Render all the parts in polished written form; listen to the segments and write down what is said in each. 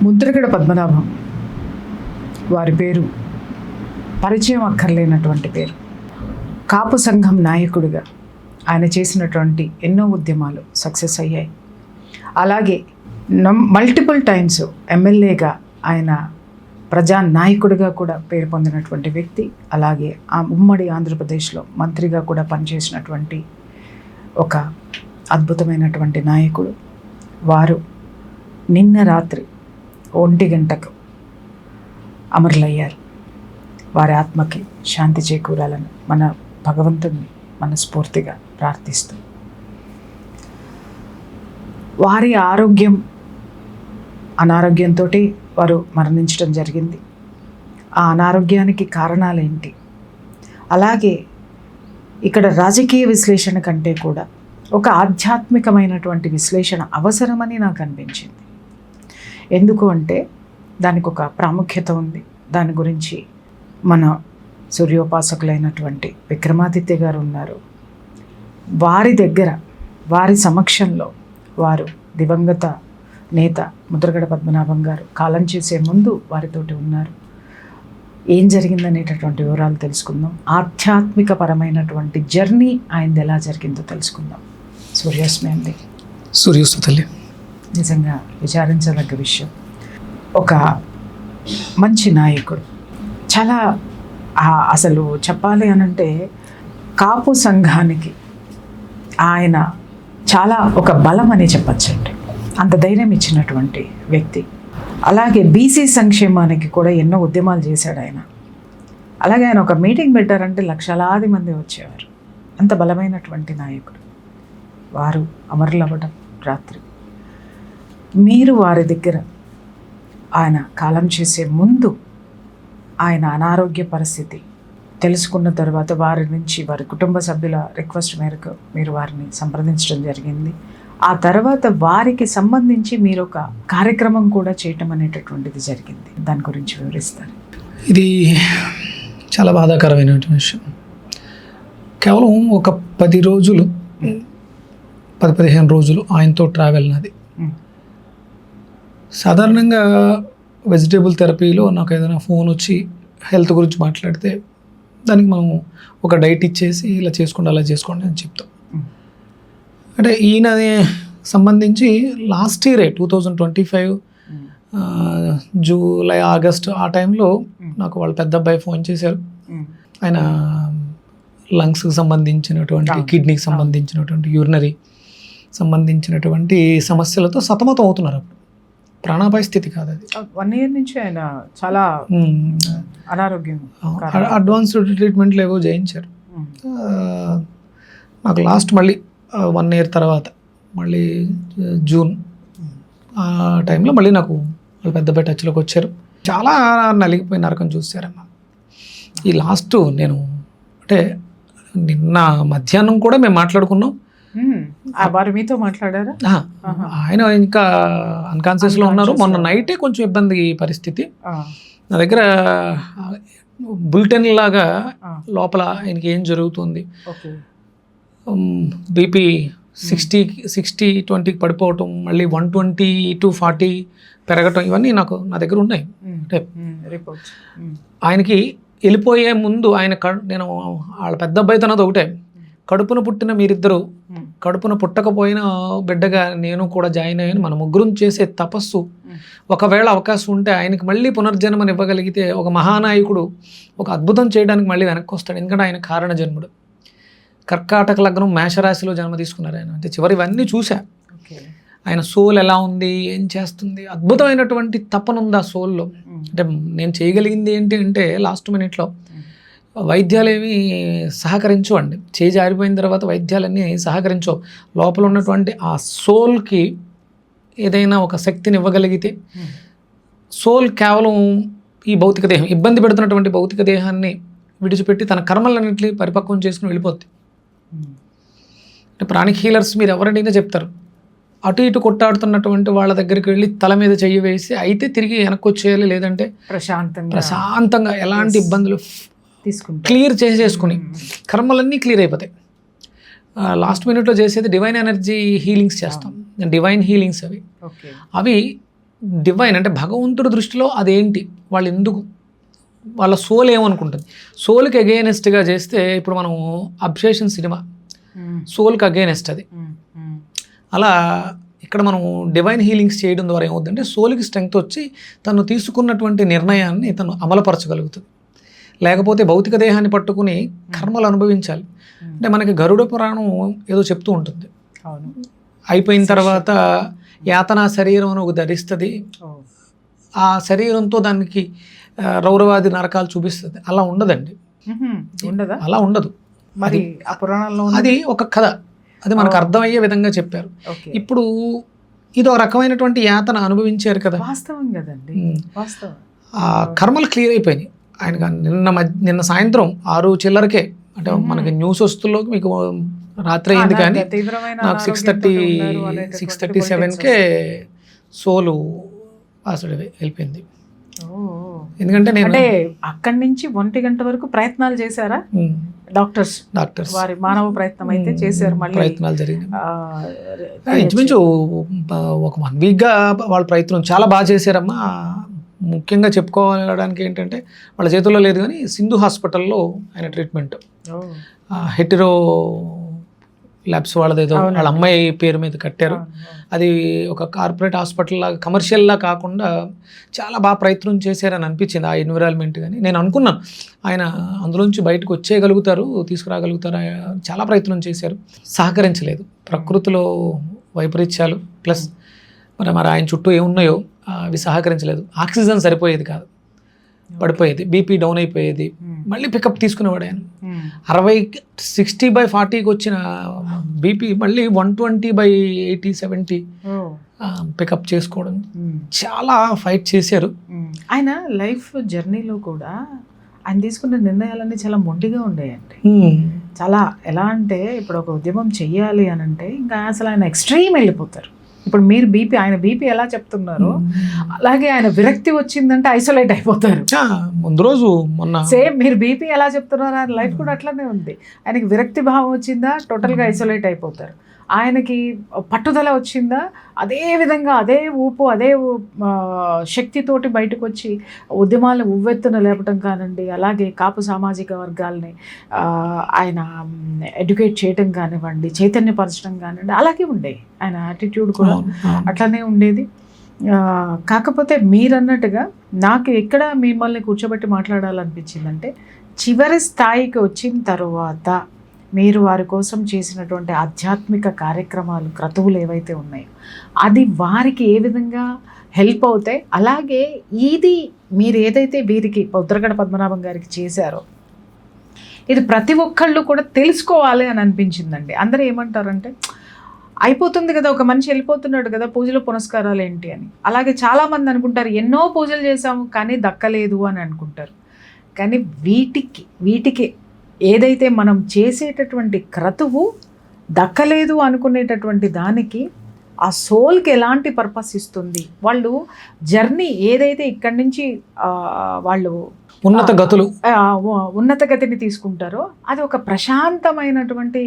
ముద్రగడ పద్మనాభం వారి పేరు పరిచయం అక్కర్లేనటువంటి పేరు. కాపు సంఘం నాయకుడిగా ఆయన చేసినటువంటి ఎన్నో ఉద్యమాలు సక్సెస్ అయ్యాయి. అలాగే మల్టిపుల్ టైమ్స్ ఎమ్మెల్యేగా ఆయన ప్రజా నాయకుడిగా కూడా పేరు పొందినటువంటి వ్యక్తి. అలాగే ఆ ఉమ్మడి ఆంధ్రప్రదేశ్లో మంత్రిగా కూడా పనిచేసినటువంటి ఒక అద్భుతమైనటువంటి నాయకుడు. వారు నిన్న రాత్రి 1 గంటకు అమరులయ్యారు. వారి ఆత్మకి శాంతి చేకూరాలని మన భగవంతుడిని మనస్ఫూర్తిగా ప్రార్థిస్తూ, వారి అనారోగ్యంతో వారు మరణించడం జరిగింది. ఆ అనారోగ్యానికి కారణాలేంటి, అలాగే ఇక్కడ రాజకీయ విశ్లేషణ కంటే కూడా ఒక ఆధ్యాత్మికమైనటువంటి విశ్లేషణ అవసరమని నాకు అనిపించింది. ఎందుకు అంటే దానికి ఒక ప్రాముఖ్యత ఉంది. దాని గురించి మన సూర్యోపాసకులైనటువంటి విక్రమాదిత్య గారు ఉన్నారు. వారి దగ్గర, వారి సమక్షంలో వారు దివంగత నేత ముద్రగడ పద్మనాభం గారు కాలం చేసే ముందు వారితోటి ఉన్నారు. ఏం జరిగిందనేటటువంటి వివరాలు తెలుసుకుందాం. ఆధ్యాత్మిక పరమైనటువంటి జర్నీ ఆయనది ఎలా జరిగిందో తెలుసుకుందాం. సూర్యోస్మి అండి. సూర్యోస్మి తల్లి. నిజంగా విచారించదగ్గ విషయం. ఒక మంచి నాయకుడు. చాలా అసలు చెప్పాలి అనంటే కాపు సంఘానికి ఆయన చాలా ఒక బలం అని చెప్పచ్చండి. అంత ధైర్యం ఇచ్చినటువంటి వ్యక్తి. అలాగే బీసీ సంక్షేమానికి కూడా ఎన్నో ఉద్యమాలు చేశాడు ఆయన. అలాగే ఆయన ఒక మీటింగ్ పెట్టారంటే లక్షలాది మంది వచ్చేవారు. అంత బలమైనటువంటి నాయకుడు. వారు అమరులవ్వడం రాత్రి. మీరు వారి దగ్గర ఆయన కాలం చేసే ముందు ఆయన అనారోగ్య పరిస్థితి తెలుసుకున్న తర్వాత వారి నుంచి వారి కుటుంబ సభ్యుల రిక్వెస్ట్ మేరకు మీరు వారిని సంప్రదించడం జరిగింది. ఆ తర్వాత వారికి సంబంధించి మీరు ఒక కార్యక్రమం కూడా చేయటం అనేటటువంటిది జరిగింది. దాని గురించి వివరిస్తారు. ఇది చాలా బాధాకరమైన విషయం. కేవలం ఒక 10 రోజులు 10-15 రోజులు ఆయనతో ట్రావెల్ నాది. సాధారణంగా వెజిటేబుల్ థెరపీలో నాకు ఏదైనా ఫోన్ వచ్చి హెల్త్ గురించి మాట్లాడితే దానికి మనం ఒక డైట్ ఇచ్చేసి ఇలా చేసుకోండి అలా చేసుకోండి అని చెప్తాం. అంటే ఈయన సంబంధించి లాస్ట్ ఇయరే 2025 జూలై ఆగస్ట్ ఆ టైంలో నాకు వాళ్ళ పెద్ద అబ్బాయి ఫోన్ చేశారు. ఆయన లంగ్స్కి సంబంధించినటువంటి, కిడ్నీకి సంబంధించినటువంటి, యూరినరీ సంబంధించినటువంటి సమస్యలతో సతమతం అవుతున్నారు. ప్రాణాపాయ స్థితి కాదు అది. 1 year నుంచి ఆయన చాలా అనారోగ్యం, అడ్వాన్స్డ్ ట్రీట్మెంట్లు ఏవో చేయించారు. నాకు లాస్ట్ మళ్ళీ 1 year తర్వాత మళ్ళీ జూన్ ఆ టైంలో మళ్ళీ నాకు వాళ్ళు పెద్దపేట టచ్లోకి వచ్చారు. చాలా నలిగిపోయి నరకం చూశారన్న. ఈ లాస్ట్ నేను అంటే నిన్న మధ్యాహ్నం కూడా మేము మాట్లాడుకున్నాం. వారు మీతో మాట్లాడారా? ఆయన ఇంకా అన్కాన్షియస్లో ఉన్నారు. మొన్న నైటే కొంచెం ఇబ్బంది పరిస్థితి. నా దగ్గర బులెటిన్ లాగా లోపల ఆయనకి ఏం జరుగుతుంది, బీపీ 60-20 పడిపోవటం, మళ్ళీ 120-40 పెరగటం, ఇవన్నీ నా దగ్గర ఉన్నాయి. అంటే ఆయనకి వెళ్ళిపోయే ముందు నేను వాళ్ళ పెద్ద అబ్బాయితో అన్నది ఒకటే, కడుపున పుట్టిన మీరిద్దరూ కడుపున పుట్టకపోయిన బిడ్డగా నేను కూడా జాయిన్ అయ్యాను. మన ముగ్గురం చేసే తపస్సు ఒకవేళ అవకాశం ఉంటే ఆయనకి మళ్ళీ పునర్జన్మని ఇవ్వగలిగితే ఒక మహానాయకుడు ఒక అద్భుతం చేయడానికి మళ్ళీ వెనక్కి వస్తాడు. ఎందుకంటే ఆయన కారణ జన్ముడు. కర్కాటక లగ్నం మేషరాశిలో జన్మ తీసుకున్నారు ఆయన. అంటే చివరివన్నీ చూసా. ఆయన సోల్ ఎలా ఉంది, ఏం చేస్తుంది, అద్భుతమైనటువంటి తపన ఉంది ఆ సోల్లో. అంటే నేను చేయగలిగింది ఏంటి అంటే లాస్ట్ మినిట్లో వైద్యాలేమి సహకరించవు అండి. చేయి జారిపోయిన తర్వాత వైద్యాలన్నీ సహకరించవు. లోపల ఉన్నటువంటి ఆ సోల్కి ఏదైనా ఒక శక్తిని ఇవ్వగలిగితే, సోల్ కేవలం ఈ భౌతిక దేహం, ఇబ్బంది పెడుతున్నటువంటి భౌతిక దేహాన్ని విడిచిపెట్టి తన కర్మలన్నింటినీ పరిపక్వం చేసుకుని వెళ్ళిపోద్ది. అంటే ప్రాణిక్ హీలర్స్ మీరు ఎవరైనా చెప్తారు, అటు ఇటు కొట్టాడుతున్నటువంటి వాళ్ళ దగ్గరికి వెళ్ళి తల మీద చెయ్యి వేసి అయితే తిరిగి వెనక్కి వచ్చేయాలి, లేదంటే ప్రశాంతంగా ఎలాంటి ఇబ్బందులు క్లియర్ చేసేసుకుని కర్మలన్నీ క్లియర్ అయిపోతాయి. లాస్ట్ మినిట్లో చేసేది డివైన్ ఎనర్జీ హీలింగ్స్ చేస్తాం. డివైన్ హీలింగ్స్ అవి డివైన్ అంటే భగవంతుడి దృష్టిలో అదేంటి, వాళ్ళు ఎందుకు, వాళ్ళ సోల్ ఏమనుకుంటుంది. సోల్కి అగెయినెస్ట్గా చేస్తే ఇప్పుడు మనం అబ్సెషన్ సినిమా సోల్కి అగెయినెస్ట్ అది. అలా ఇక్కడ మనం డివైన్ హీలింగ్స్ చేయడం ద్వారా ఏమవుతుందంటే సోల్కి స్ట్రెంగ్త్ వచ్చి తను తీసుకున్నటువంటి నిర్ణయాన్ని తను అమలుపరచగలుగుతుంది. లేకపోతే భౌతిక దేహాన్ని పట్టుకుని కర్మలు అనుభవించాలి. అంటే మనకి గరుడ పురాణం ఏదో చెప్తూ ఉంటుంది, అయిపోయిన తర్వాత యాతనా శరీరం అని ఒక ధరిస్తుంది, ఆ శరీరంతో దానికి రౌరవాది నరకాలు చూపిస్తుంది. అలా ఉండదండి, ఉండదా? అలా ఉండదు. మరి ఆ పురాణంలో అది ఒక కథ, అది మనకు అర్థమయ్యే విధంగా చెప్పారు. ఇప్పుడు ఇది ఒక రకమైనటువంటి యాతన అనుభవించారు కదా, వాస్తవం కదండి, వాస్తవం. ఆ కర్మలు క్లియర్ అయిపోయినాయి ఆయన. నిన్న సాయంత్రం 6 చిల్లరకే, అంటే మనకి న్యూస్ వస్తుల్లోకి మీకు రాత్రి అయింది, కానీ నాకు 6:37కే సోలు అసలు వెళ్ళిపోయింది. ఎందుకంటే నేను అంటే అక్కడి నుంచి 1 గంట వరకు ప్రయత్నాలు చేశారా డాక్టర్స్? వారి మానవ ప్రయత్నం అయితే చేశారు, మళ్ళీ ప్రయత్నాలు జరిగినాయి. ఇంచుమించు ఒక 1 వీక్గా వాళ్ళ ప్రయత్నం చాలా బాగా చేశారమ్మా. ముఖ్యంగా చెప్పుకోవడానికి ఏంటంటే వాళ్ళ చేతుల్లో లేదు, కానీ సింధు హాస్పిటల్లో ఆయన ట్రీట్మెంట్, హెటిరో ల్యాబ్స్ వాళ్ళదేదో వాళ్ళ అమ్మాయి పేరు మీద కట్టారు. అది ఒక కార్పొరేట్ హాస్పిటల్ లాగా కమర్షియల్లా కాకుండా చాలా బాగా ప్రయత్నం చేశారని అనిపించింది ఆ ఎన్విరాన్మెంట్. కానీ నేను అనుకున్నాను ఆయన అందులోంచి బయటకు వచ్చేయగలుగుతారు, తీసుకురాగలుగుతారు, చాలా ప్రయత్నం చేశారు, సహకరించలేదు. ప్రకృతిలో వైపరీత్యాలు ప్లస్ మరి ఆయన చుట్టూ ఏమున్నాయో అవి సహకరించలేదు. ఆక్సిజన్ సరిపోయేది కాదు, పడిపోయేది, బీపీ డౌన్ అయిపోయేది, మళ్ళీ పికప్ తీసుకునేవాడు ఆయన. 60/40కి వచ్చిన బీపీ మళ్ళీ 120/80-70 పికప్ చేసుకోవడం, చాలా ఫైట్ చేశారు. ఆయన లైఫ్ జర్నీలో కూడా ఆయన తీసుకున్న నిర్ణయాలన్నీ చాలా మొండిగా ఉండేయండి. చాలా ఎలా అంటే ఇప్పుడు ఒక ఉద్యమం చెయ్యాలి అని అంటే ఇంకా అసలు ఆయన ఎక్స్ట్రీమ్ వెళ్ళిపోతారు. ఇప్పుడు మీరు ఆయన బీపీ ఎలా చెప్తున్నారో అలాగే ఆయన విరక్తి వచ్చిందంటే ఐసోలేట్ అయిపోతారు. ముందు రోజు మొన్న సేమ్ మీరు బీపీ ఎలా చెప్తున్నారో ఆయన లైఫ్ కూడా అట్లానే ఉంది. ఆయనకి విరక్తి భావం వచ్చిందా టోటల్గా ఐసోలేట్ అయిపోతారు. ఆయనకి పట్టుదల వచ్చిందా అదే విధంగా అదే ఊపు అదే శక్తితోటి బయటకు వచ్చి ఉద్యమాలను ఉవ్వెత్తున లేపటం కానివ్వండి, అలాగే కాపు సామాజిక వర్గాల్ని ఆయన ఎడ్యుకేట్ చేయటం కానివ్వండి, చైతన్యపరచడం కానివ్వండి, అలాగే ఉండేది ఆయన యాటిట్యూడ్ కూడా అట్లనే ఉండేది. కాకపోతే మీరన్నట్టుగా నాకు ఎక్కడ మిమ్మల్ని కూర్చోబెట్టి మాట్లాడాలనిపించిందంటే చివరి స్థాయికి వచ్చిన తర్వాత మీరు వారి కోసం చేసినటువంటి ఆధ్యాత్మిక కార్యక్రమాలు క్రతువులు ఏవైతే ఉన్నాయో అది వారికి ఏ విధంగా హెల్ప్ అవుతాయి, అలాగే ఇది మీరు ఏదైతే వీరికి ఉత్తరగడ పద్మనాభం గారికి చేశారో ఇది ప్రతి ఒక్కళ్ళు కూడా తెలుసుకోవాలి అని అనిపించిందండి. అందరూ ఏమంటారంటే అయిపోతుంది కదా, ఒక మనిషి వెళ్ళిపోతున్నాడు కదా, పూజలు పునస్కారాలు ఏంటి అని. అలాగే చాలామంది అనుకుంటారు ఎన్నో పూజలు చేశాము కానీ దక్కలేదు అని అనుకుంటారు. కానీ వీటికి ఏదైతే మనం చేసేటటువంటి క్రతువు దక్కలేదు అనుకునేటటువంటి దానికి ఆ సోల్కి ఎలాంటి పర్పస్ ఇస్తుంది, వాళ్ళు జర్నీ ఏదైతే ఇక్కడి నుంచి వాళ్ళు ఉన్నత గతిని తీసుకుంటారో అది ఒక ప్రశాంతమైనటువంటి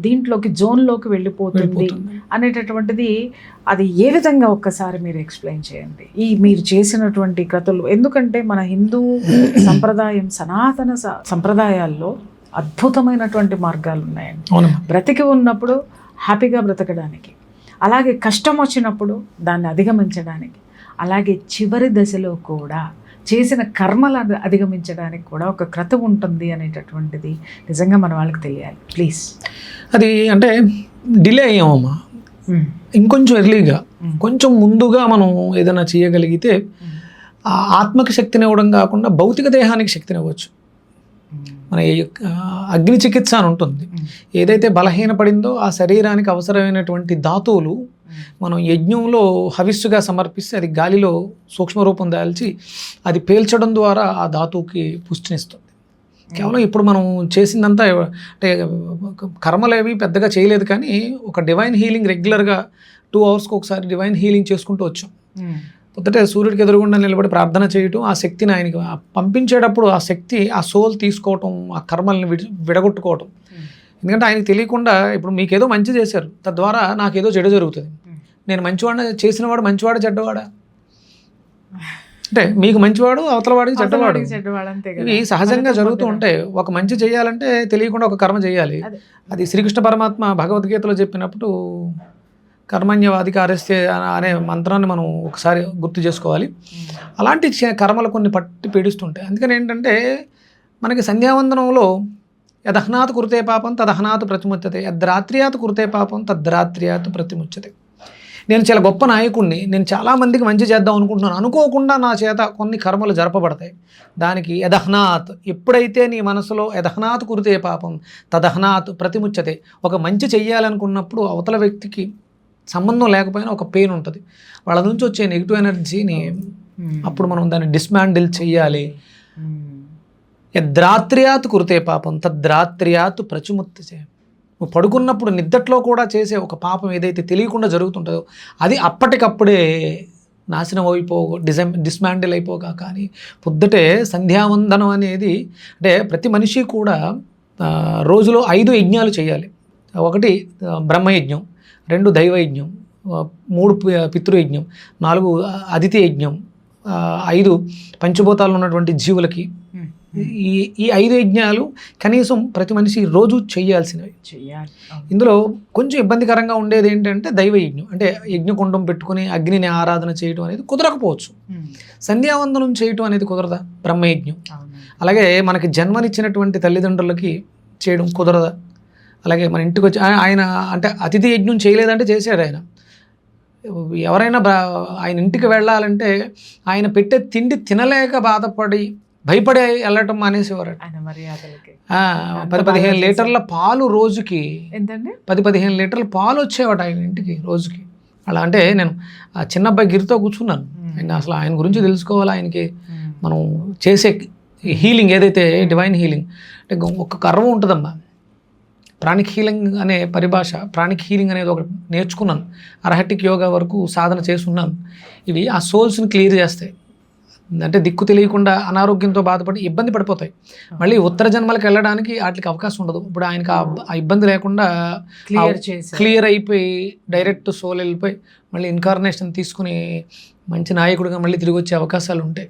దీంట్లోకి జోన్లోకి వెళ్ళిపోతుంది అనేటటువంటిది. అది ఏ విధంగా ఒక్కసారి మీరు ఎక్స్ప్లెయిన్ చేయండి ఈ మీరు చేసినటువంటి క్రతులు. ఎందుకంటే మన హిందూ సంప్రదాయం సనాతన సంప్రదాయాల్లో అద్భుతమైనటువంటి మార్గాలు ఉన్నాయండి. బ్రతికి ఉన్నప్పుడు హ్యాపీగా బ్రతకడానికి, అలాగే కష్టం వచ్చినప్పుడు దాన్ని అధిగమించడానికి, అలాగే చివరి దశలో కూడా చేసిన కర్మలను అధిగమించడానికి కూడా ఒక క్రతువు ఉంటుంది అనేటటువంటిది నిజంగా మన వాళ్ళకి తెలియాలి ప్లీజ్. అది అంటే డిలే అయ్యామమ్మా, ఇంకొంచెం ఎర్లీగా కొంచెం ముందుగా మనం ఏదైనా చేయగలిగితే ఆత్మకి శక్తిని ఇవ్వడం కాకుండా భౌతిక దేహానికి శక్తిని ఇవ్వచ్చు. మన అగ్ని చికిత్స అని ఉంటుంది, ఏదైతే బలహీనపడిందో ఆ శరీరానికి అవసరమైనటువంటి ధాతువులు మనం యజ్ఞంలో హవిస్సుగా సమర్పిస్తే అది గాలిలో సూక్ష్మరూపం దాల్చి అది పేల్చడం ద్వారా ఆ ధాతువుకి పుష్టినిస్తుంది. కేవలం ఇప్పుడు మనం చేసిందంతా అంటే కర్మలేవి పెద్దగా చేయలేదు, కానీ ఒక డివైన్ హీలింగ్ రెగ్యులర్గా 2 అవర్స్కి ఒకసారి డివైన్ హీలింగ్ చేసుకుంటూ వచ్చాం. పొద్దుటే సూర్యుడికి ఎదురుగుండా నిలబడి ప్రార్థన చేయటం, ఆ శక్తిని ఆయనకి పంపించేటప్పుడు ఆ శక్తి ఆ సోల్ తీసుకోవటం, ఆ కర్మల్ని విడగొట్టుకోవటం. ఎందుకంటే ఆయనకి తెలియకుండా ఇప్పుడు మీకేదో మంచి చేశారు, తద్వారా నాకేదో చెడు జరుగుతుంది, నేను మంచివాడిని చేసినవాడు మంచివాడు చెడ్డవాడా? అంటే మీకు మంచివాడు, అవతల వాడికి చెడ్డవాడు. ఇవి సహజంగా జరుగుతూ ఉంటాయి. ఒక మంచి చేయాలంటే తెలియకుండా ఒక కర్మ చేయాలి. అది శ్రీకృష్ణ పరమాత్మ భగవద్గీతలో చెప్పినప్పుడు కర్మణ్యవాధికారస్తే అనే మంత్రాన్ని మనం ఒకసారి గుర్తు చేసుకోవాలి. అలాంటి కర్మలు కొన్ని పట్టి పీడిస్తుంటాయి. అందుకని ఏంటంటే మనకి సంధ్యావందనంలో యదహ్నాత్ కురుతే పాపం తదహ్నాత్ ప్రతిముచ్యతే, యద్రాత్ర్యాత్ కురుతే పాపం తద్రాత్ర్యాత్ ప్రతిముచ్యతే. నేను చాలా గొప్ప నాయకుడిని, నేను చాలామందికి మంచి చేద్దాం అనుకుంటున్నాను, అనుకోకుండా నా చేత కొన్ని కర్మలు జరపబడతాయి. దానికి యదహ్నాత్, ఎప్పుడైతే నీ మనసులో యదహ్నాత్ కురుతే పాపం తదహ్నాత్ ప్రతిముచ్యతే, ఒక మంచి చెయ్యాలనుకున్నప్పుడు అవతల వ్యక్తికి సంబంధం లేకపోయినా ఒక పెయిన్ ఉంటుంది, వాళ్ళ నుంచి వచ్చే నెగిటివ్ ఎనర్జీని అప్పుడు మనం దాన్ని డిస్మాండిల్ చెయ్యాలి. యద్రాత్ర్యాత్ కురుతే పాపం తద్రాత్ర్యాత్ ప్రతిముచ్యతే. నువ్వు పడుకున్నప్పుడు నిద్దట్లో కూడా చేసే ఒక పాపం ఏదైతే తెలియకుండా జరుగుతుంటుందో అది అప్పటికప్పుడే నాశనం డిస్మాండిల్ అయిపోగా. కానీ పొద్దుటే సంధ్యావందనం అనేది అంటే ప్రతి మనిషి కూడా రోజులో 5 యజ్ఞాలు చేయాలి. 1 బ్రహ్మయజ్ఞం, 2 దైవయజ్ఞం, 3 పితృయజ్ఞం, 4 అదితి యజ్ఞం, 5 పంచభూతాలు ఉన్నటువంటి జీవులకి. ఈ 5 యజ్ఞాలు కనీసం ప్రతి మనిషి రోజు చేయాల్సినవి. ఇందులో కొంచెం ఇబ్బందికరంగా ఉండేది ఏంటంటే దైవయజ్ఞం, అంటే యజ్ఞకుండం పెట్టుకుని అగ్నిని ఆరాధన చేయడం అనేది కుదరకపోవచ్చు. సంధ్యావందనం చేయటం అనేది కుదరదా? బ్రహ్మయజ్ఞం. అలాగే మనకి జన్మనిచ్చినటువంటి తల్లిదండ్రులకి చేయడం కుదరదా? అలాగే మన ఇంటికి వచ్చి ఆయన అంటే అతిథి యజ్ఞం చేయలేదంటే చేశాడు ఆయన. ఎవరైనా ఆయన ఇంటికి వెళ్ళాలంటే ఆయన పెట్టే తిండి తినలేక బాధపడి భయపడి వెళ్ళటం మానేసేవారు. 10-15 లీటర్ల పాలు రోజుకి, 10-15 లీటర్ల పాలు వచ్చేవాడు ఆయన ఇంటికి రోజుకి. అలా అంటే నేను ఆ చిన్న అబ్బాయి గిరితో కూర్చున్నాను. అసలు ఆయన గురించి తెలుసుకోవాలి, ఆయనకి మనం చేసే హీలింగ్ ఏదైతే డివైన్ హీలింగ్ అంటే ఒక కర్వ ఉంటుందమ్మా. ప్రాణిక్ హీలింగ్ అనే పరిభాష, ప్రాణిక్ హీలింగ్ అనేది ఒకటి నేర్చుకున్నాను. అర్హటిక్ యోగా వరకు సాధన చేస్తున్నాను. ఇవి ఆ సోల్స్ని క్లియర్ చేస్తాయి. అంటే దిక్కు తెలియకుండా అనారోగ్యంతో బాధపడి ఇబ్బంది పడిపోతాయి. మళ్ళీ ఉత్తర జన్మలకు వెళ్ళడానికి వాటికి అవకాశం ఉండదు. ఇప్పుడు ఆయనకి ఆ ఇబ్బంది లేకుండా క్లియర్ అయిపోయి డైరెక్ట్ సోల్ వెళ్ళిపోయి మళ్ళీ ఇన్కార్నేషన్ తీసుకుని మంచి నాయకుడిగా మళ్ళీ తిరిగి వచ్చే అవకాశాలు ఉంటాయి.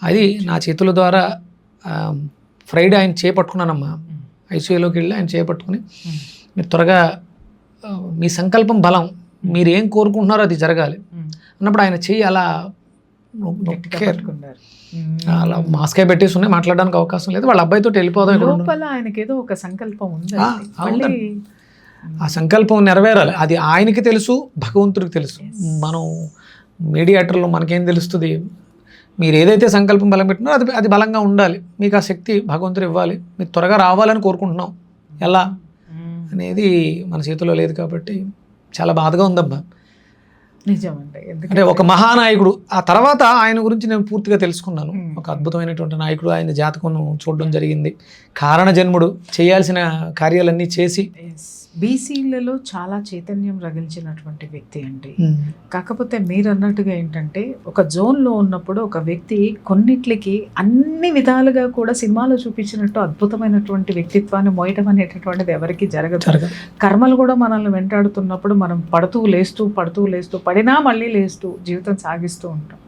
అది నా చేతుల ద్వారా ఫ్రైడే ఆయన చేపట్టుకున్నానమ్మా. ఐసీయూలోకి వెళ్ళి ఆయన చేపట్టుకుని మీరు త్వరగా మీ సంకల్పం బలం, మీరు ఏం కోరుకుంటున్నారో అది జరగాలి అన్నప్పుడు ఆయన చెయ్యి అలా అలా మాస్కే పెట్టేసి ఉన్నాయి, మాట్లాడడానికి అవకాశం లేదు. వాళ్ళ అబ్బాయితో వెళ్ళిపోదాం. ఆయనకేదో ఒక సంకల్పం ఉంది, ఆ సంకల్పం నెరవేరాలి. అది ఆయనకి తెలుసు, భగవంతుడికి తెలుసు. మనం మీడియేటర్లో మనకేం తెలుస్తుంది? మీరు ఏదైతే సంకల్పం బలం పెట్టినారో అది బలంగా ఉండాలి. మీకు ఆ శక్తి భగవంతుడు ఇవ్వాలి. మీరు త్వరగా రావాలని కోరుకుంటున్నాం. ఎలా అనేది మన చేతిలో లేదు కాబట్టి చాలా బాధగా ఉందబ్బా. నిజమండి. అంటే ఒక మహానాయకుడు. ఆ తర్వాత ఆయన గురించి నేను పూర్తిగా తెలుసుకున్నాను. ఒక అద్భుతమైనటువంటి నాయకుడు. ఆయన జాతకం చూడడం జరిగింది. కారణ జన్ముడు, చేయాల్సిన కార్యాలన్నీ చేసి బీసీలలో చాలా చైతన్యం రగిల్చినటువంటి వ్యక్తి అండి. కాకపోతే మీరు అన్నట్టుగా ఏంటంటే ఒక జోన్లో ఉన్నప్పుడు ఒక వ్యక్తి కొన్నిట్లకి అన్ని విధాలుగా కూడా సినిమాలో చూపించినట్టు అద్భుతమైనటువంటి వ్యక్తిత్వాన్ని మోయటం అనేటటువంటిది ఎవరికి జరగదు. కర్మలు కూడా మనల్ని వెంటాడుతున్నప్పుడు మనం పడుతూ లేస్తూ పడినా మళ్ళీ లేస్తూ జీవితం సాగిస్తూ ఉంటాం.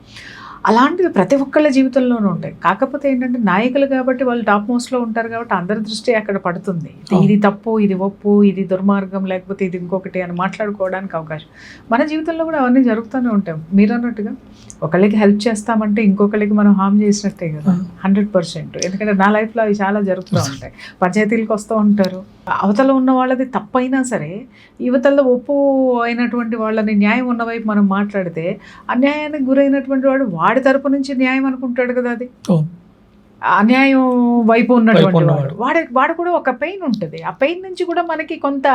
అలాంటివి ప్రతి ఒక్కళ్ళ జీవితంలోనూ ఉంటాయి. కాకపోతే ఏంటంటే నాయకులు కాబట్టి వాళ్ళు టాప్ మోస్ట్లో ఉంటారు కాబట్టి అందరి దృష్టి అక్కడ పడుతుంది. ఇది తప్పు, ఇది ఒప్పు, ఇది దుర్మార్గం, లేకపోతే ఇది ఇంకొకటి అని మాట్లాడుకోవడానికి అవకాశం. మన జీవితంలో కూడా అవన్నీ జరుగుతూనే ఉంటాయి. మీరు అన్నట్టుగా ఒకళ్ళకి హెల్ప్ చేస్తామంటే ఇంకొకళ్ళకి మనం హామ్ చేసినట్టే కదా 100%. ఎందుకంటే నా లైఫ్లో అవి చాలా జరుగుతూ ఉంటాయి. పంచాయతీలకు వస్తూ ఉంటారు. అవతల ఉన్న వాళ్ళది తప్పైనా సరే యువతల్లో ఒప్పు అయినటువంటి వాళ్ళని న్యాయం ఉన్న వైపు మనం మాట్లాడితే అన్యాయానికి గురైనటువంటి వాడి తరపు నుంచి న్యాయం అనుకుంటాడు కదా. అది అన్యాయం వైపు ఉన్నటువంటి వాడు కూడా ఒక పెయిన్ ఉంటుంది. ఆ పెయిన్ నుంచి కూడా మనకి కొంత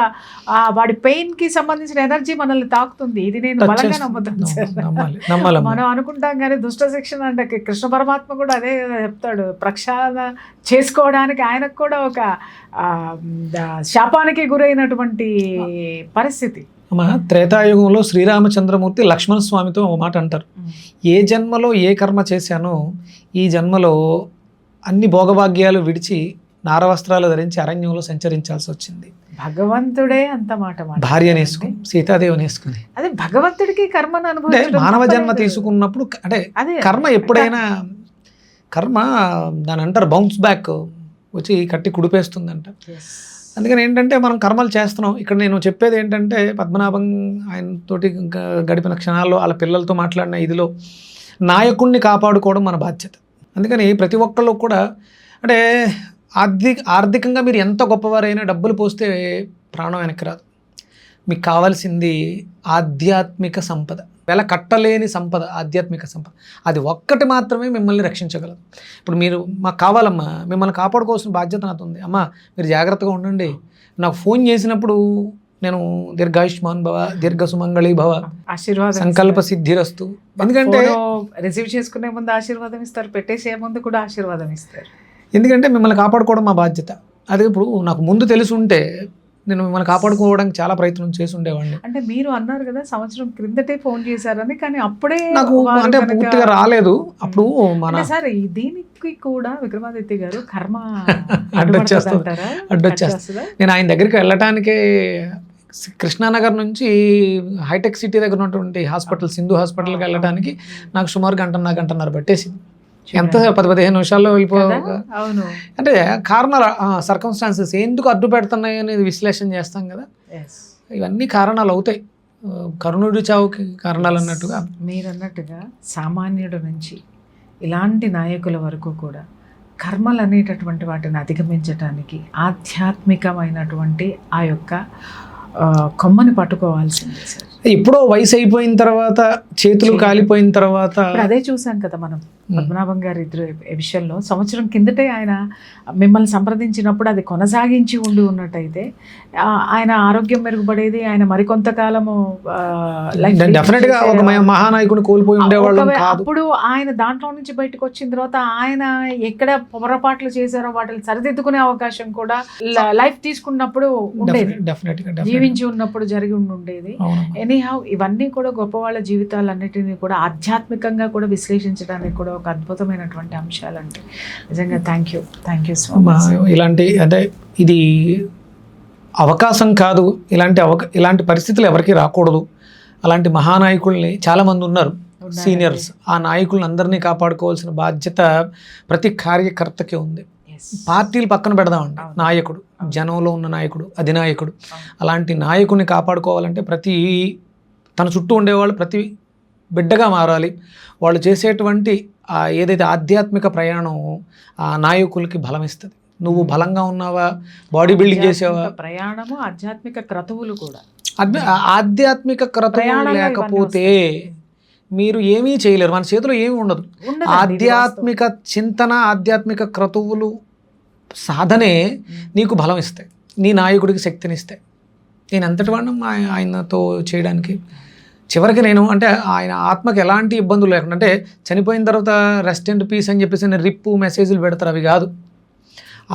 వాడి పెయిన్కి సంబంధించిన ఎనర్జీ మనల్ని తాకుతుంది. ఇది నేను బలంగా నమ్ముతాను సార్. మనం అనుకుంటాం కానీ దుష్ట శిక్షణ అంటే కృష్ణ పరమాత్మ కూడా అదే చెప్తాడు. ప్రక్షాళన చేసుకోవడానికి ఆయనకు కూడా ఒక శాపానికి గురైనటువంటి పరిస్థితి. త్రేతాయుగంలో శ్రీరామచంద్రమూర్తి లక్ష్మణ స్వామితో ఒక మాట అంటారు, ఏ జన్మలో ఏ కర్మ చేశానో ఈ జన్మలో అన్ని భోగభాగ్యాలు విడిచి నారవస్త్రాలు ధరించి అరణ్యంలో సంచరించాల్సి వచ్చింది. భగవంతుడే అంత మాట భార్యను వేసుకుని, సీతాదేవిని వేసుకుని. అదే భగవంతుడికి కర్మను అంటే అనుభవించడం మానవ తప్పలేదు. జన్మ తీసుకున్నప్పుడు అంటే అదే కర్మ ఎప్పుడైనా కర్మ దాని అంటారు బౌన్స్ బ్యాక్ వచ్చి కట్టి కుడిపేస్తుందంట. Yes. అందుకని ఏంటంటే మనం కర్మలు చేస్తున్నాం. ఇక్కడ నేను చెప్పేది ఏంటంటే పద్మనాభం ఆయనతోటి గడిపిన క్షణాల్లో వాళ్ళ పిల్లలతో మాట్లాడిన ఇదిలో నాయకుడిని కాపాడుకోవడం మన బాధ్యత. అందుకని ప్రతి ఒక్కళ్ళు కూడా అంటే ఆర్థికంగా మీరు ఎంత గొప్పవారైనా డబ్బులు పోస్తే ప్రాణం వెనక్కి రాదు. మీకు కావాల్సింది ఆధ్యాత్మిక సంపద, వెల కట్టలేని సంపద, ఆధ్యాత్మిక సంపద. అది ఒక్కటి మాత్రమే మిమ్మల్ని రక్షించగలదు. ఇప్పుడు మీరు మాకు కావాలమ్మా, మిమ్మల్ని కాపాడుకోవాల్సిన బాధ్యత నాతో ఉంది. అమ్మా మీరు జాగ్రత్తగా ఉండండి, నాకు ఫోన్ చేసినప్పుడు నేను దీర్ఘాయుష్మాన్ భవ, దీర్ఘ సుమంగళి భవ, ఆశీర్వాదం సంకల్ప సిద్ధిరస్తు. ఎందుకంటే రిసీవ్ చేసుకునే ముందు ఆశీర్వాదం ఇస్తారు, పెట్టేసే ముందు కూడా ఆశీర్వాదం ఇస్తారు. ఎందుకంటే మిమ్మల్ని కాపాడుకోవడం మా బాధ్యత. అదే ఇప్పుడు నాకు ముందు తెలిసి ఉంటే నేను మిమ్మల్ని కాపాడుకోవడానికి చాలా ప్రయత్నం చేసి ఉండేవాడిని. అంటే మీరు అన్నారు కదా సంవత్సరం క్రిందటే ఫోన్ చేశారని, కానీ అప్పుడే నాకు అంటే పూర్తిగా రాలేదు. అప్పుడు మన సరే దీనికి కూడా విక్రమాదిత్య గారు కర్మ అడ్డొచ్చేస్తుంది. అడ్డొచ్చేస్తుంది. నేను ఆయన దగ్గరికి వెళ్ళటానికే కృష్ణానగర్ నుంచి హైటెక్ సిటీ దగ్గర ఉన్నటువంటి హాస్పిటల్ సింధు హాస్పిటల్కి వెళ్ళడానికి నాకు సుమారు గంటన్నర పట్టేసింది. ఎంత 10-15 నిమిషాల్లో వెళ్ళిపోగా. అవును, అంటే కారణాలు సర్కమ్స్టాన్సెస్ ఎందుకు అడ్డు పెడుతున్నాయి అనేది విశ్లేషణ చేస్తాం కదా, ఇవన్నీ కారణాలు అవుతాయి. కరుణుడి చావుకి కారణాలు అన్నట్టుగా మీరు అన్నట్టుగా సామాన్యుడి నుంచి ఇలాంటి నాయకుల వరకు కూడా కర్మలు అనేటటువంటి వాటిని అధిగమించడానికి ఆధ్యాత్మికమైనటువంటి ఆ యొక్క కొమ్మని పట్టుకోవాల్సింది సార్. ఎప్పుడో వయసు అయిపోయిన తర్వాత, చేతులు కాలిపోయిన తర్వాత అదే చూసాం కదా మనం పద్మనాభం గారి ఇద్దరు విషయంలో. సంవత్సరం కిందటే ఆయన మిమ్మల్ని సంప్రదించినప్పుడు అది కొనసాగించి ఉన్నట్టయితే ఆయన ఆరోగ్యం మెరుగుపడేది, ఆయన మరికొంతకాలము డెఫినెట్ గా ఒక మహానాయకుడిని కోల్పోయి ఉండేవాళ్ళం కాదు. అప్పుడు ఆయన దాంట్లో నుంచి బయటకు వచ్చిన తర్వాత ఆయన ఎక్కడ పొరపాట్లు చేశారో వాటిని సరిదిద్దుకునే అవకాశం కూడా లైఫ్ తీసుకున్నప్పుడు ఉండేది, జీవించి ఉన్నప్పుడు జరిగి ఉండేది. ఎనీహౌ ఇవన్నీ కూడా గొప్ప వాళ్ళ జీవితాలన్నిటినీ కూడా ఆధ్యాత్మికంగా కూడా విశ్లేషించడానికి కూడా ఒక అద్భుతమైనటువంటి అంశాలంటే నిజంగా థ్యాంక్ యూ సో మచ్. ఇలాంటి అంటే ఇది అవకాశం కాదు, ఇలాంటి పరిస్థితులు ఎవరికి రాకూడదు. అలాంటి మహానాయకుల్ని చాలామంది ఉన్నారు సీనియర్స్. ఆ నాయకులను అందరినీ కాపాడుకోవాల్సిన బాధ్యత ప్రతి కార్యకర్తకి ఉంది. పార్టీలు పక్కన పెడదామండి, నాయకుడు, జనంలో ఉన్న నాయకుడు, అధినాయకుడు, అలాంటి నాయకుడిని కాపాడుకోవాలంటే తన చుట్టూ ఉండేవాళ్ళు ప్రతి బిడ్డగా మారాలి. వాళ్ళు చేసేటువంటి ఏదైతే ఆధ్యాత్మిక ప్రయాణం ఆ నాయకులకి బలం ఇస్తుంది. నువ్వు బలంగా ఉన్నావా, బాడీ బిల్డింగ్ చేసావా, ప్రయాణము ఆధ్యాత్మిక క్రతువులు కూడా, ఆధ్యాత్మిక క్రతువులు లేకపోతే మీరు ఏమీ చేయలేరు. మన చేతిలో ఏమీ ఉండదు. ఆధ్యాత్మిక చింతన, ఆధ్యాత్మిక క్రతువులు సాధనే నీకు బలం ఇస్తాయి, నీ నాయకుడికి శక్తినిస్తాయి. నేను ఎంతటి వాడిని ఆయనతో చేయడానికి. చివరికి నేను అంటే ఆయన ఆత్మకి ఎలాంటి ఇబ్బందులు లేకుండా, అంటే చనిపోయిన తర్వాత రెస్ట్ అండ్ పీస్ అని చెప్పేసి నేను రిప్పు మెసేజ్లు పెడతారు, అవి కాదు.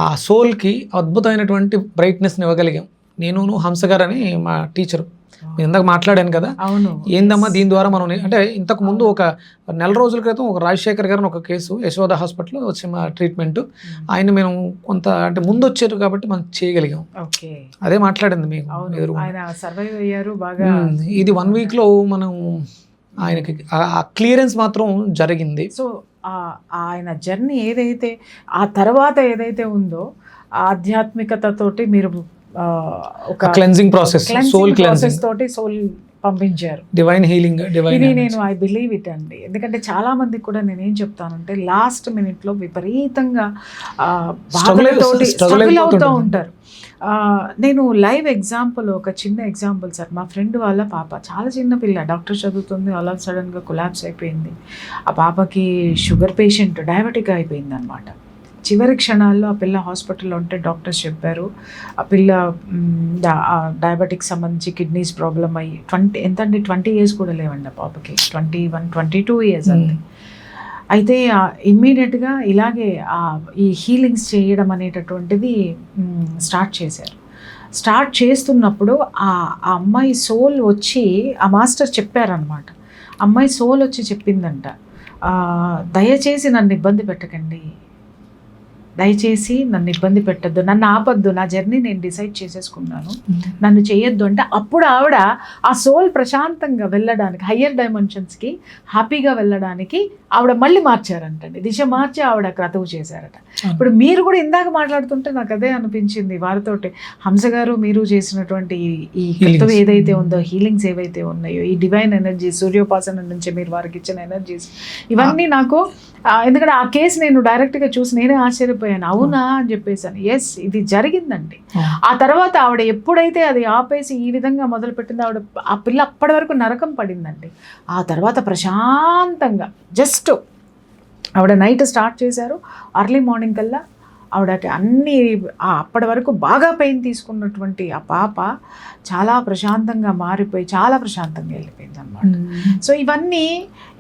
ఆ సోల్కి అద్భుతమైనటువంటి బ్రైట్నెస్ని ఇవ్వగలిగాం. నేను హంసగారు అని మా టీచరు, నేను ఇందాక మాట్లాడాను కదా, ఏందమ్మా దీని ద్వారా మనం అంటే ఇంతకు ముందు ఒక నెల రోజుల క్రితం ఒక రాజశేఖర్ గారిని ఒక కేసు యశోద హాస్పిటల్లో వచ్చి మా ట్రీట్మెంట్, ఆయన మేము కొంత అంటే ముందు వచ్చారు కాబట్టి మనం చేయగలిగాం. అదే మాట్లాడింది మీకు ఎదురు. ఇది 1 వీక్లో మనం ఆయనకి ఆ క్లియరెన్స్ మాత్రం జరిగింది. సో ఆయన జర్నీ ఏదైతే ఆ తర్వాత ఏదైతే ఉందో ఆధ్యాత్మికతతోటి మీరు ఒక క్లెన్జింగ్ ప్రాసెస్, సోల్ క్లెన్జింగ్ తోటి సోల్ పంపించారు, డివైన్ హీలింగ్. ఇది నేను ఐ బిలీవ్ ఇట్ అండి. ఎందుకంటే చాలా మందికి కూడా నేనేం చెప్తానంటే లాస్ట్ మినిట్లో విపరీతంగా స్ట్రగుల్ అవుతూ ఉంటారు. నేను లైవ్ ఎగ్జాంపుల్, ఒక చిన్న ఎగ్జాంపుల్ సార్. మా ఫ్రెండ్ వాళ్ళ పాప చాలా చిన్న పిల్ల, డాక్టర్ చదువుతుంది, ఆల్ ఆఫ్ సడన్గా కొలాప్స్ అయిపోయింది. ఆ పాపకి షుగర్ పేషెంట్, డయాబెటిక్ అయిపోయింది అనమాట. చివరి క్షణాల్లో ఆ పిల్ల హాస్పిటల్లో ఉంటే డాక్టర్స్ చెప్పారు ఆ పిల్ల డయాబెటిక్ సంబంధించి కిడ్నీస్ ప్రాబ్లం అయ్యి 20 years కూడా లేవండి ఆ పాపకి, 22 years అంతే. అయితే ఇమ్మీడియట్గా ఇలాగే ఈ హీలింగ్స్ చేయడం అనేటటువంటిది స్టార్ట్ చేశారు. స్టార్ట్ చేస్తున్నప్పుడు ఆ అమ్మాయి సోల్ వచ్చి, ఆ మాస్టర్ చెప్పారనమాట, అమ్మాయి సోల్ వచ్చి చెప్పిందంట, దయచేసి నన్ను ఇబ్బంది పెట్టకండి, దయచేసి నన్ను ఇబ్బంది పెట్టద్దు, నన్ను ఆపద్దు, నా జర్నీ నేను డిసైడ్ చేసేసుకున్నాను, నన్ను చేయొద్దు అంటే అప్పుడు ఆవిడ ఆ సోల్ ప్రశాంతంగా వెళ్ళడానికి, హయ్యర్ డైమెన్షన్స్కి హ్యాపీగా వెళ్ళడానికి ఆవిడ మళ్ళీ మార్చారంటండి, దిశ మార్చి ఆవిడ క్రతువు చేశారట. ఇప్పుడు మీరు కూడా ఇందాక మాట్లాడుతుంటే నాకు అదే అనిపించింది వారితోటి, హంస గారు మీరు చేసినటువంటి ఈ క్రతువు ఏదైతే ఉందో, హీలింగ్స్ ఏవైతే ఉన్నాయో, ఈ డివైన్ ఎనర్జీ, సూర్యోపాసన నుంచి మీరు వారికి ఇచ్చిన ఎనర్జీస్, ఇవన్నీ నాకు ఎందుకంటే ఆ కేసు నేను డైరెక్ట్గా చూసి నేనే ఆశ్చర్యపోయాను, అవునా అని చెప్పేసాను. ఎస్, ఇది జరిగిందండి. ఆ తర్వాత ఆవిడ ఎప్పుడైతే అది ఆపేసి ఈ విధంగా మొదలుపెట్టిందో, ఆవిడ ఆ పిల్ల అప్పటి వరకు నరకం పడిందండి. ఆ తర్వాత ప్రశాంతంగా జస్ట్ ఆవిడ నైట్ స్టార్ట్ చేశారు, అర్లీ మార్నింగ్ కల్లా ఆవిడకి అన్నీ అప్పటి వరకు బాగా పెయిన్ తీసుకున్నటువంటి ఆ పాప చాలా ప్రశాంతంగా మారిపోయి చాలా ప్రశాంతంగా వెళ్ళిపోయింది అన్నమాట. సో ఇవన్నీ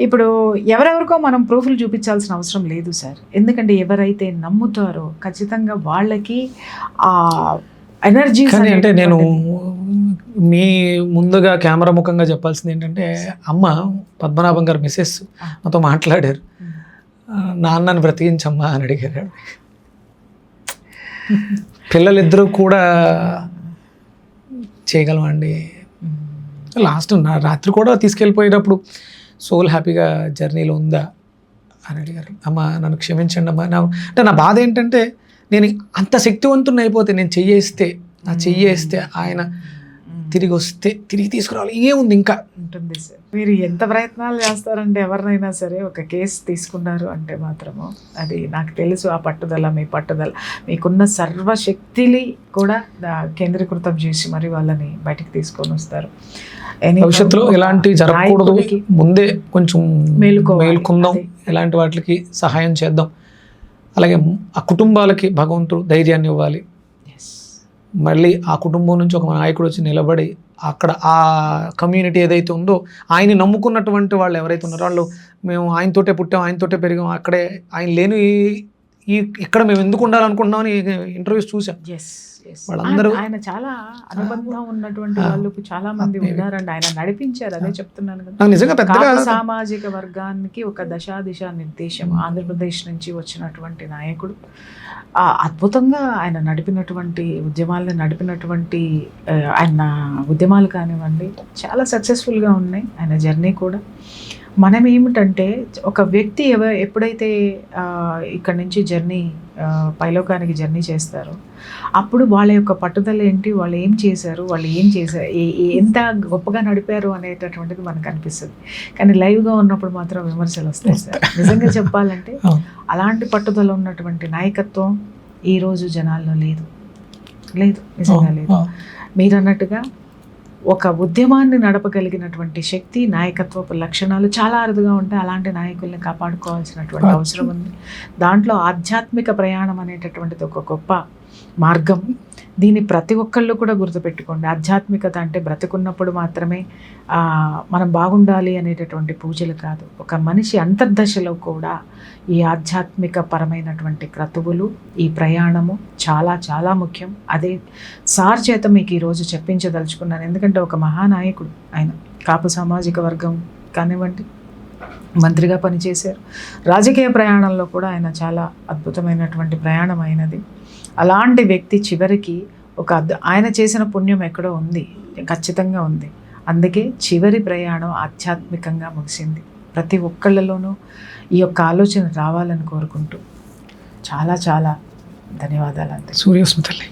ఇప్పుడు ఎవరెవరికో మనం ప్రూఫ్లు చూపించాల్సిన అవసరం లేదు సార్, ఎందుకంటే ఎవరైతే నమ్ముతారో ఖచ్చితంగా వాళ్ళకి ఆ ఎనర్జీ. అంటే నేను మీ ముందుగా కెమెరా ముఖంగా చెప్పాల్సింది ఏంటంటే, అమ్మ పద్మనాభం గారు మిస్సెస్ నాతో మాట్లాడారు, నాన్నని బ్రతికించమ్మా అని అడిగారు. పిల్లలిద్దరూ కూడా చేయగలమండి. లాస్ట్ రాత్రి కూడా తీసుకెళ్ళిపోయేటప్పుడు సోల్ హ్యాపీగా జర్నీలో ఉందా అని అడిగారు. అమ్మ నన్ను క్షమించండి అమ్మా. అంటే నా బాధ ఏంటంటే, నేను అంత శక్తివంతుని అయిపోతే, నేను చెయ్యేస్తే ఆయన తిరిగి వస్తే తిరిగి తీసుకురావాలి, ఏముంది ఇంకా ఉంటుంది సార్. మీరు ఎంత ప్రయత్నాలు చేస్తారంటే ఎవరినైనా సరే, ఒక కేసు తీసుకున్నారు అంటే మాత్రము అది నాకు తెలుసు, ఆ పట్టుదల, మీ పట్టుదల, మీకున్న సర్వశక్తిని కూడా కేంద్రీకృతం చేసి మరి వాళ్ళని బయటికి తీసుకొని వస్తారు. భవిష్యత్తులో ఇలాంటి జరగకూడదు, ముందే కొంచెం మేల్కొందాం, ఇలాంటి వాటికి సహాయం చేద్దాం. అలాగే ఆ కుటుంబాలకి భగవంతుడు ధైర్యాన్ని ఇవ్వాలి. మళ్ళీ ఆ కుటుంబం నుంచి ఒక నాయకుడు వచ్చి నిలబడి అక్కడ ఆ కమ్యూనిటీ ఏదైతే ఉందో, ఆయన్ని నమ్ముకున్నటువంటి వాళ్ళు ఎవరైతే ఉన్నారో, వాళ్ళు మేము ఆయనతోటే పుట్టాం, ఆయనతోటే పెరిగాం, అక్కడే ఆయన లేని ఇక్కడ మేము ఎందుకు ఉండాలనుకుంటున్నాం అని ఇంటర్వ్యూస్ చూసాం. వాళ్ళందరూ ఆయన చాలా అనుబంధం ఉన్నటువంటి వాళ్ళు చాలా మంది ఉన్నారండి, ఆయన నడిపించారు. అదే చెప్తున్నాను కదా, నిజంగా పెద్దగా సామాజిక వర్గానికి ఒక దిశ నిర్దేశం. ఆంధ్రప్రదేశ్ నుంచి వచ్చినటువంటి నాయకుడు, అద్భుతంగా ఆయన నడిపినటువంటి ఆయన ఉద్యమాలు కానివ్వండి చాలా సక్సెస్ఫుల్గా ఉన్నాయి ఆయన జర్నీ కూడా. మనం ఏమిటంటే, ఒక వ్యక్తి ఎప్పుడైతే ఇక్కడ నుంచి పైలోకానికి జర్నీ చేస్తారో, అప్పుడు వాళ్ళ యొక్క పట్టుదల ఏంటి, వాళ్ళు ఏం చేశారు, ఎంత గొప్పగా నడిపారు అనేటటువంటిది మనకు అనిపిస్తుంది. కానీ లైవ్గా ఉన్నప్పుడు మాత్రం విమర్శలు వస్తాయి సార్. నిజంగా చెప్పాలంటే అలాంటి పట్టుదల ఉన్నటువంటి నాయకత్వం ఈరోజు జనాల్లో లేదు, నిజంగా లేదు. మీరు అన్నట్టుగా ఒక ఉద్యమాన్ని నడపగలిగినటువంటి శక్తి, నాయకత్వపు లక్షణాలు చాలా అరుదుగా ఉంటాయి. అలాంటి నాయకుల్ని కాపాడుకోవాల్సినటువంటి అవసరం ఉంది. దాంట్లో ఆధ్యాత్మిక ప్రయాణం అనేటటువంటిది ఒక గొప్ప మార్గం. దీన్ని ప్రతి ఒక్కళ్ళు కూడా గుర్తుపెట్టుకోండి. ఆధ్యాత్మికత అంటే బ్రతికున్నప్పుడు మాత్రమే మనం బాగుండాలి అనేటటువంటి పూజలు కాదు. ఒక మనిషి అంతర్దశలో కూడా ఈ ఆధ్యాత్మిక పరమైనటువంటి క్రతువులు, ఈ ప్రయాణము చాలా చాలా ముఖ్యం. అదే సార్ చేత మీకు ఈరోజు చెప్పించదలుచుకున్నాను. ఎందుకంటే ఒక మహానాయకుడు ఆయన, కాపు సామాజిక వర్గం కానివ్వండి, మంత్రిగా పనిచేశారు. రాజకీయ ప్రయాణంలో కూడా ఆయన చాలా అద్భుతమైనటువంటి ప్రయాణం అయినది. అలాంటి వ్యక్తి చివరికి ఆయన చేసిన పుణ్యం ఎక్కడో ఉంది, ఖచ్చితంగా ఉంది. అందుకే చివరి ప్రయాణం ఆధ్యాత్మికంగా ముగిసింది. ప్రతి ఒక్కళ్ళలోనూ ఈ యొక్క ఆలోచన రావాలని కోరుకుంటూ చాలా చాలా ధన్యవాదాలు. అంతే. సూర్యస్మితల్లి.